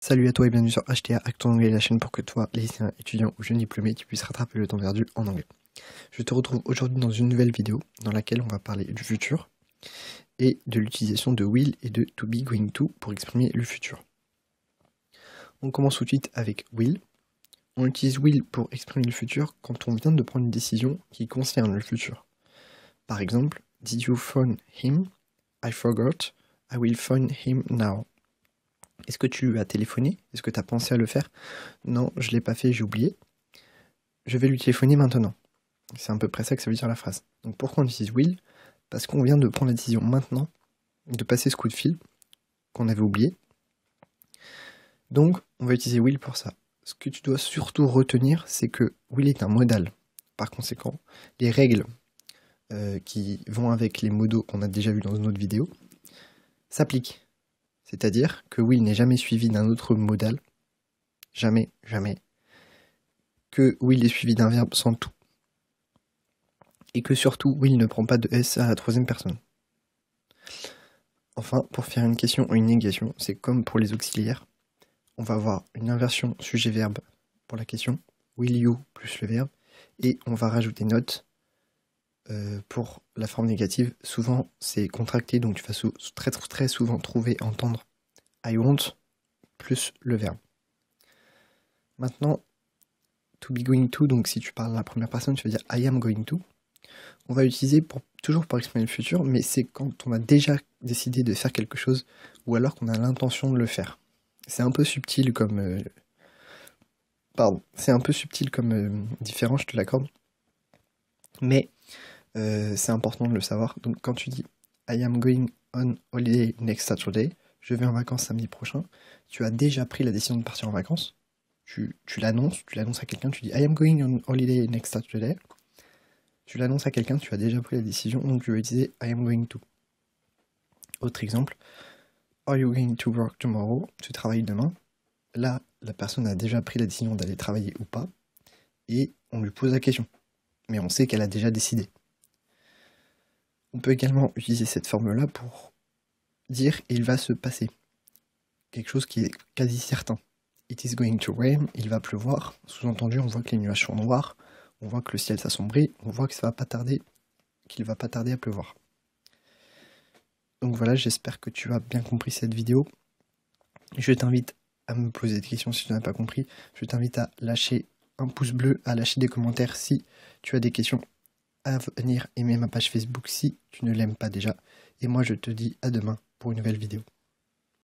Salut à toi et bienvenue sur HTA Acton Anglais, la chaîne pour que toi, lycéen, étudiant ou jeune diplômé, tu puisses rattraper le temps perdu en anglais. Je te retrouve aujourd'hui dans une nouvelle vidéo dans laquelle on va parler du futur et de l'utilisation de will et de to be, going to pour exprimer le futur. On commence tout de suite avec will. On utilise will pour exprimer le futur quand on vient de prendre une décision qui concerne le futur. Par exemple, did you phone him? I forgot. I will phone him now. Est-ce que tu as téléphoné? Est-ce que tu as pensé à le faire? Non, je ne l'ai pas fait, j'ai oublié. Je vais lui téléphoner maintenant. C'est à peu près ça que ça veut dire la phrase. Donc pourquoi on utilise will? Parce qu'on vient de prendre la décision maintenant de passer ce coup de fil qu'on avait oublié. Donc on va utiliser will pour ça. Ce que tu dois surtout retenir, c'est que will est un modal. Par conséquent, les règles qui vont avec les modaux qu'on a déjà vus dans une autre vidéo s'appliquent. C'est-à-dire que will n'est jamais suivi d'un autre modal. Jamais, jamais. Que will est suivi d'un verbe sans tout. Et que surtout, will ne prend pas de S à la troisième personne. Enfin, pour faire une question ou une négation, c'est comme pour les auxiliaires. On va avoir une inversion sujet-verbe pour la question, will you plus le verbe, et on va rajouter note pour la forme négative. Souvent, c'est contracté, donc tu vas très souvent entendre I want plus le verbe. Maintenant, to be going to, donc si tu parles à la première personne, tu vas dire I am going to. On va l'utiliser toujours pour exprimer le futur, mais c'est quand on a déjà décidé de faire quelque chose, ou alors qu'on a l'intention de le faire. C'est un peu subtil comme... c'est un peu subtil comme différence, je te l'accorde. Mais c'est important de le savoir. Donc quand tu dis I am going on holiday next Saturday, je vais en vacances samedi prochain, tu as déjà pris la décision de partir en vacances. Tu l'annonces à quelqu'un, tu dis I am going on holiday next Saturday. Tu l'annonces à quelqu'un, tu as déjà pris la décision, donc tu vas utiliser I am going to. Autre exemple, are you going to work tomorrow? Tu travailles demain. Là, la personne a déjà pris la décision d'aller travailler ou pas, et on lui pose la question. Mais on sait qu'elle a déjà décidé. On peut également utiliser cette forme-là pour dire il va se passer. Quelque chose qui est quasi certain. It is going to rain, il va pleuvoir. Sous-entendu, on voit que les nuages sont noirs, on voit que le ciel s'assombrit, on voit que ça va pas tarder, qu'il va pas tarder à pleuvoir. Donc voilà, j'espère que tu as bien compris cette vidéo. Je t'invite à me poser des questions si tu n'as pas compris. Je t'invite à lâcher un pouce bleu, à lâcher des commentaires si tu as des questions, à venir aimer ma page Facebook si tu ne l'aimes pas déjà. Et moi je te dis à demain pour une nouvelle vidéo.